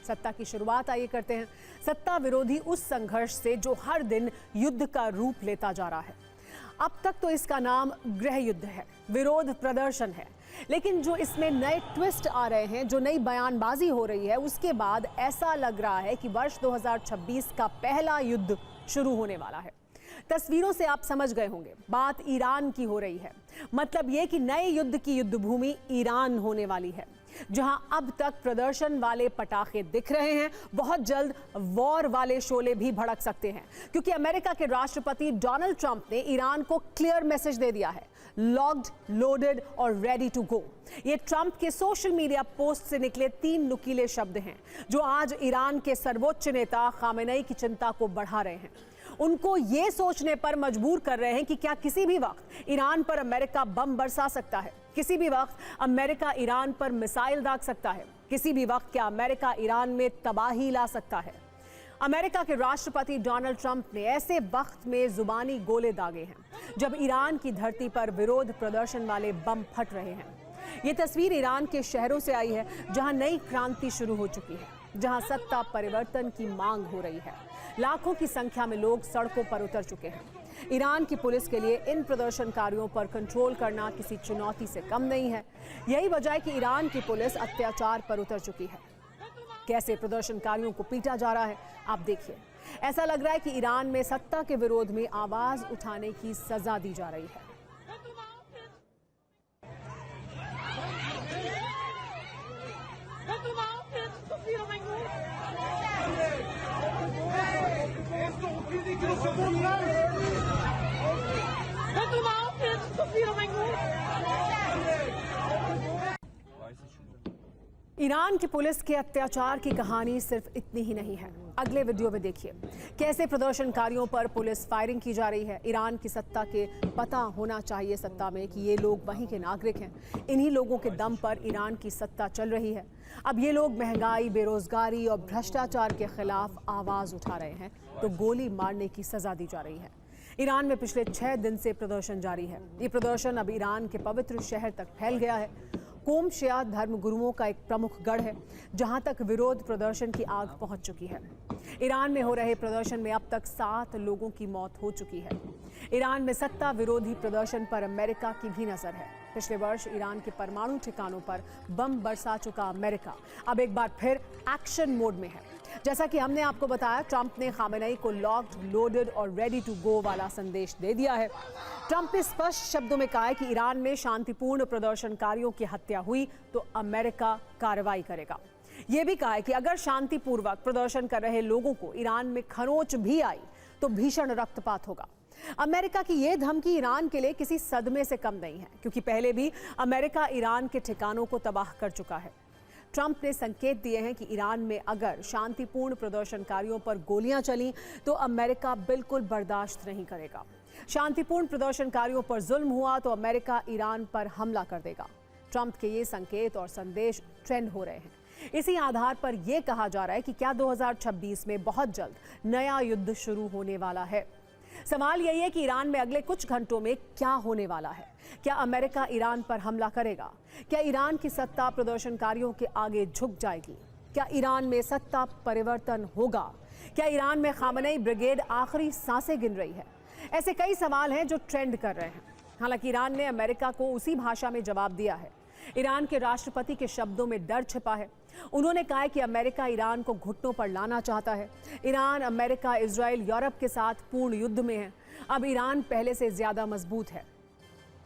सत्ता की शुरुआत आइए करते हैं सत्ता विरोधी उस संघर्ष से जो हर दिन युद्ध का रूप लेता जा रहा है। अब तक तो इसका नाम गृह युद्ध है, विरोध प्रदर्शन है, लेकिन जो इसमें नए ट्विस्ट आ रहे हैं, जो नई बयानबाजी हो रही है, उसके बाद ऐसा लग रहा है कि वर्ष 2026 का पहला युद्ध शुरू होने वाला है। तस्वीरों से आप समझ गए होंगे, बात ईरान की हो रही है। मतलब ये कि नए युद्ध की युद्ध भूमि ईरान होने वाली है, जहां अब तक प्रदर्शन वाले पटाखे दिख रहे हैं, बहुत जल्द वॉर वाले शोले भी भड़क सकते हैं, क्योंकि अमेरिका के राष्ट्रपति डोनाल्ड ट्रंप ने ईरान को क्लियर मैसेज दे दिया है, लॉक्ड, लोडेड और रेडी टू गो। ये ट्रंप के सोशल मीडिया पोस्ट से निकले 3 नुकीले शब्द हैं, जो आज ईरान के सर्वोच्च नेता खामेनेई की चिंता को बढ़ा रहे हैं। उनको ये सोचने पर मजबूर कर रहे हैं कि क्या किसी भी वक्त ईरान पर अमेरिका बम बरसा सकता है, किसी भी वक्त अमेरिका ईरान पर मिसाइल दाग सकता है, किसी भी वक्त क्या अमेरिका ईरान में तबाही ला सकता है। अमेरिका के राष्ट्रपति डोनाल्ड ट्रंप ने ऐसे वक्त में जुबानी गोले दागे हैं जब ईरान की धरती पर विरोध प्रदर्शन वाले बम फट रहे हैं। ये तस्वीर ईरान के शहरों से आई है, जहां नई क्रांति शुरू हो चुकी है, जहां सत्ता परिवर्तन की मांग हो रही है। लाखों की संख्या में लोग सड़कों पर उतर चुके हैं। ईरान की पुलिस के लिए इन प्रदर्शनकारियों पर कंट्रोल करना किसी चुनौती से कम नहीं है। यही वजह है कि ईरान की पुलिस अत्याचार पर उतर चुकी है। कैसे प्रदर्शनकारियों को पीटा जा रहा है, आप देखिए। ऐसा लग रहा है कि ईरान में सत्ता के विरोध में आवाज उठाने की सजा दी जा रही है। ईरान की पुलिस के अत्याचार की कहानी सिर्फ इतनी ही नहीं है। अगले वीडियो में देखिए कैसे प्रदर्शनकारियों पर पुलिस फायरिंग की जा रही है। ईरान की सत्ता के पता होना चाहिए सत्ता में कि ये लोग वहीं के नागरिक हैं। इन्हीं लोगों के दम पर ईरान की सत्ता चल रही है। अब ये लोग महंगाई, बेरोजगारी और भ्रष्टाचार के खिलाफ आवाज उठा रहे हैं तो गोली मारने की सजा दी जा रही है। ईरान में पिछले 6 दिन से प्रदर्शन जारी है। ये प्रदर्शन अब ईरान के पवित्र शहर तक फैल गया है। कोम शिया धर्म गुरुओं का एक प्रमुख गढ़ है, जहां तक विरोध प्रदर्शन की आग पहुंच चुकी है। ईरान में हो रहे प्रदर्शन में अब तक 7 लोगों की मौत हो चुकी है। ईरान में सत्ता विरोधी प्रदर्शन पर अमेरिका की भी नजर है। पिछले वर्ष ईरान के परमाणु ठिकानों पर बम बरसा चुका अमेरिका अब एक बार फिर एक्शन मोड में है। जैसा कि हमने आपको बताया, ट्रंप ने खामेनेई को लॉक्ड, लोडेड और रेडी टू गो वाला संदेश दे दिया है। ट्रंप ने स्पष्ट शब्दों में कहा है कि ईरान में शांतिपूर्ण प्रदर्शनकारियों की हत्या हुई तो अमेरिका कार्रवाई करेगा। यह भी कहा है कि अगर शांतिपूर्वक प्रदर्शन कर रहे लोगों को ईरान में खरोंच भी आई तो भीषण रक्तपात होगा। अमेरिका की यह धमकी ईरान के लिए किसी सदमे से कम नहीं है, क्योंकि पहले भी अमेरिका ईरान के ठिकानों को तबाह कर चुका है। ट्रंप ने संकेत दिए हैं कि ईरान में अगर शांतिपूर्ण प्रदर्शनकारियों पर गोलियां चली तो अमेरिका बिल्कुल बर्दाश्त नहीं करेगा। शांतिपूर्ण प्रदर्शनकारियों पर जुल्म हुआ तो अमेरिका ईरान पर हमला कर देगा। ट्रंप के ये संकेत और संदेश ट्रेंड हो रहे हैं। इसी आधार पर यह कहा जा रहा है कि क्या 2026 में बहुत जल्द नया युद्ध शुरू होने वाला है। सवाल यही है कि ईरान में अगले कुछ घंटों में क्या होने वाला है। क्या अमेरिका ईरान पर हमला करेगा? क्या ईरान की सत्ता प्रदर्शनकारियों के आगे झुक जाएगी? क्या ईरान में सत्ता परिवर्तन होगा? क्या ईरान में खामेनेई ब्रिगेड आखिरी सांसें गिन रही है? ऐसे कई सवाल हैं जो ट्रेंड कर रहे हैं। हालांकि ईरान ने अमेरिका को उसी भाषा में जवाब दिया है। ईरान के राष्ट्रपति के शब्दों में डर छिपा है। उन्होंने कहा है कि अमेरिका ईरान को घुटनों पर लाना चाहता है। ईरान, अमेरिका, इजराइल, यूरोप के साथ पूर्ण युद्ध में है। अब ईरान पहले से ज्यादा मजबूत है।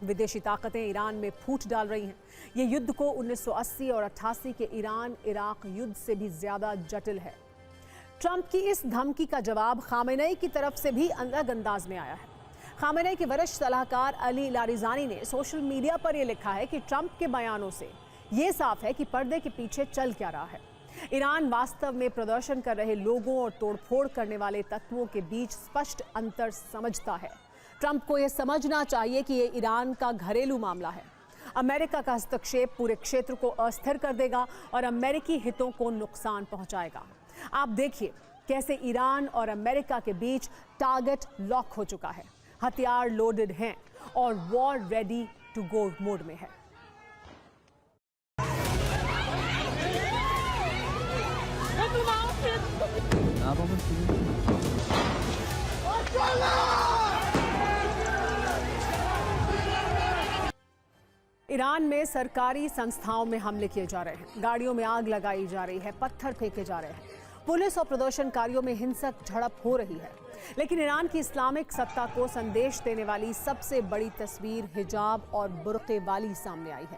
विदेशी ताकतें ईरान में फूट डाल रही हैं। ये युद्ध को 1980 और 88 के ईरान इराक युद्ध से भी ज्यादा जटिल है। ट्रंप की इस धमकी का जवाब खामेनेई की तरफ से भी अलग अंदाज में आया है। खामेनेई के वरिष्ठ सलाहकार अली लारिजानी ने सोशल मीडिया पर यह लिखा है कि ट्रंप के बयानों से यह साफ है कि पर्दे के पीछे चल क्या रहा है। ईरान वास्तव में प्रदर्शन कर रहे लोगों और तोड़फोड़ करने वाले तत्वों के बीच स्पष्ट अंतर समझता है। ट्रंप को यह समझना चाहिए कि यह ईरान का घरेलू मामला है। अमेरिका का हस्तक्षेप पूरे क्षेत्र को अस्थिर कर देगा और अमेरिकी हितों को नुकसान पहुंचाएगा। आप देखिए कैसे ईरान और अमेरिका के बीच टारगेट लॉक हो चुका है, हथियार लोडेड हैं और war ready to go mode में है। ईरान में सरकारी संस्थाओं में हमले किए जा रहे हैं, गाड़ियों में आग लगाई जा रही है, पत्थर फेंके जा रहे हैं, पुलिस और प्रदर्शनकारियों में हिंसक झड़प हो रही है। लेकिन ईरान की इस्लामिक सत्ता को संदेश देने वाली सबसे बड़ी तस्वीर हिजाब और बुर्के वाली सामने आई है।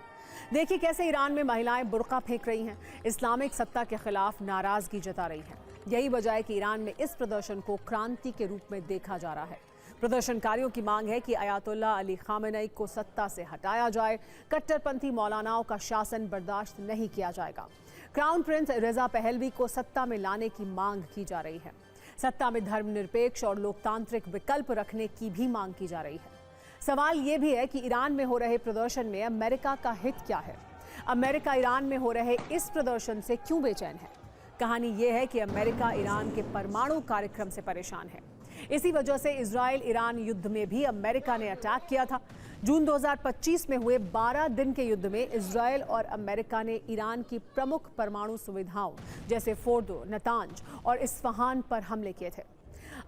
देखिए कैसे ईरान में महिलाएं बुर्का फेंक रही हैं, इस्लामिक सत्ता के खिलाफ नाराजगी जता रही हैं। यही वजह है कि ईरान में इस प्रदर्शन को क्रांति के रूप में देखा जा रहा है। प्रदर्शनकारियों की मांग है कि अयातुल्ला अली खामेनेई को सत्ता से हटाया जाए, कट्टरपंथी मौलानाओं का शासन बर्दाश्त नहीं किया जाएगा। क्राउन प्रिंस रिजा पहलवी को सत्ता में लाने की मांग की जा रही है। सत्ता में धर्मनिरपेक्ष और लोकतांत्रिक विकल्प रखने की भी मांग की जा रही है। सवाल ये भी है कि ईरान में हो रहे प्रदर्शन में अमेरिका का हित क्या है? अमेरिका ईरान में हो रहे इस प्रदर्शन से क्यों बेचैन है? कहानी ये है कि अमेरिका ईरान के परमाणु कार्यक्रम से परेशान है। इसी वजह से इजराइल ईरान युद्ध में भी अमेरिका ने अटैक किया था। जून 2025 में हुए 12 दिन के युद्ध में इजराइल और अमेरिका ने ईरान की प्रमुख परमाणु सुविधाओं जैसे फोर्डो, नतांज और इस्फहान पर हमले किए थे।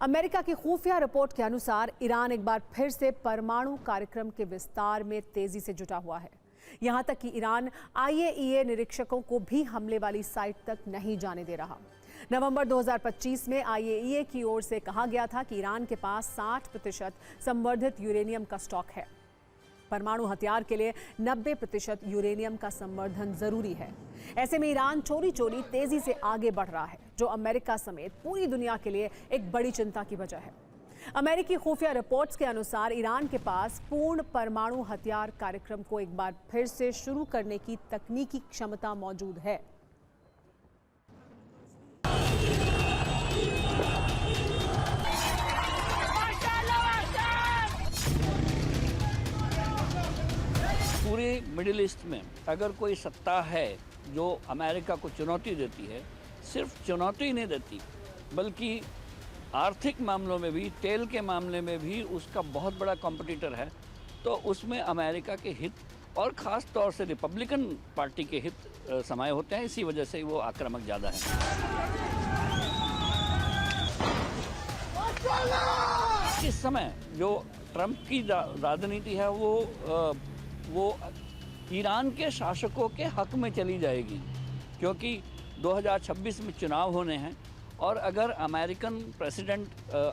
अमेरिका की खुफिया रिपोर्ट के अनुसार ईरान एक बार फिर से परमाणु कार्यक्रम के विस्तार में तेजी से जुटा हुआ है। यहां तक कि ईरान IAEA निरीक्षकों को भी हमले वाली साइट तक नहीं जाने दे रहा। नवंबर 2025 में IAEA की ओर से कहा गया था कि ईरान के पास 60% संवर्धित यूरेनियम का स्टॉक है। परमाणु हथियार के लिए 90% यूरेनियम का संवर्धन जरूरी है। ऐसे में ईरान चोरी चोरी तेजी से आगे बढ़ रहा है, जो अमेरिका समेत पूरी दुनिया के लिए एक बड़ी चिंता की वजह है। अमेरिकी खुफिया रिपोर्ट्स के अनुसार ईरान के पास पूर्ण परमाणु हथियार कार्यक्रम को एक बार फिर से शुरू करने की तकनीकी क्षमता मौजूद है। पूरे मिडिल ईस्ट में अगर कोई सत्ता है जो अमेरिका को चुनौती देती है, सिर्फ चुनौती नहीं देती बल्कि आर्थिक मामलों में भी, तेल के मामले में भी उसका बहुत बड़ा कॉम्पिटिटर है, तो उसमें अमेरिका के हित और ख़ास तौर से रिपब्लिकन पार्टी के हित समाये होते हैं। इसी वजह से वो आक्रामक ज़्यादा है। इस समय जो ट्रंप की राजनीति है वो ईरान के शासकों के हक में चली जाएगी, क्योंकि 2026 में चुनाव होने हैं और अगर अमेरिकन प्रेसिडेंट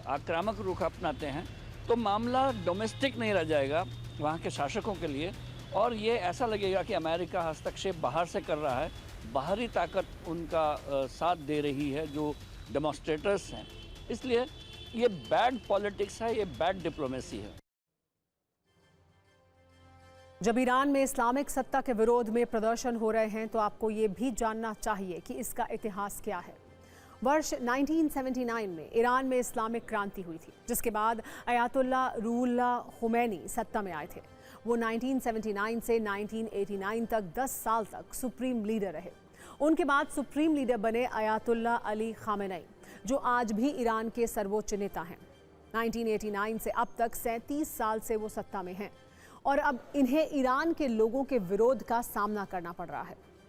आक्रामक रुख अपनाते हैं तो मामला डोमेस्टिक नहीं रह जाएगा वहाँ के शासकों के लिए, और ये ऐसा लगेगा कि अमेरिका हस्तक्षेप बाहर से कर रहा है, बाहरी ताकत उनका साथ दे रही है जो डेमोन्स्ट्रेटर्स हैं। इसलिए ये बैड पॉलिटिक्स है, ये बैड डिप्लोमेसी है। जब ईरान में इस्लामिक सत्ता के विरोध में प्रदर्शन हो रहे हैं तो आपको ये भी जानना चाहिए कि इसका इतिहास क्या है। वर्ष 1979 में ईरान में इस्लामिक क्रांति हुई थी, जिसके बाद अयातुल्ला रुहुल्लाह खुमैनी सत्ता में आए थे। वो 1979 से 1989 तक 10 साल तक सुप्रीम लीडर रहे। उनके बाद सुप्रीम लीडर बने अयातुल्ला अली खामेनेई, जो आज भी ईरान के सर्वोच्च नेता हैं। 1989 से अब तक 37 साल से वो सत्ता में हैं और अब इन्हें ईरान के लोगों के विरोध का सामना करना पड़ रहा है।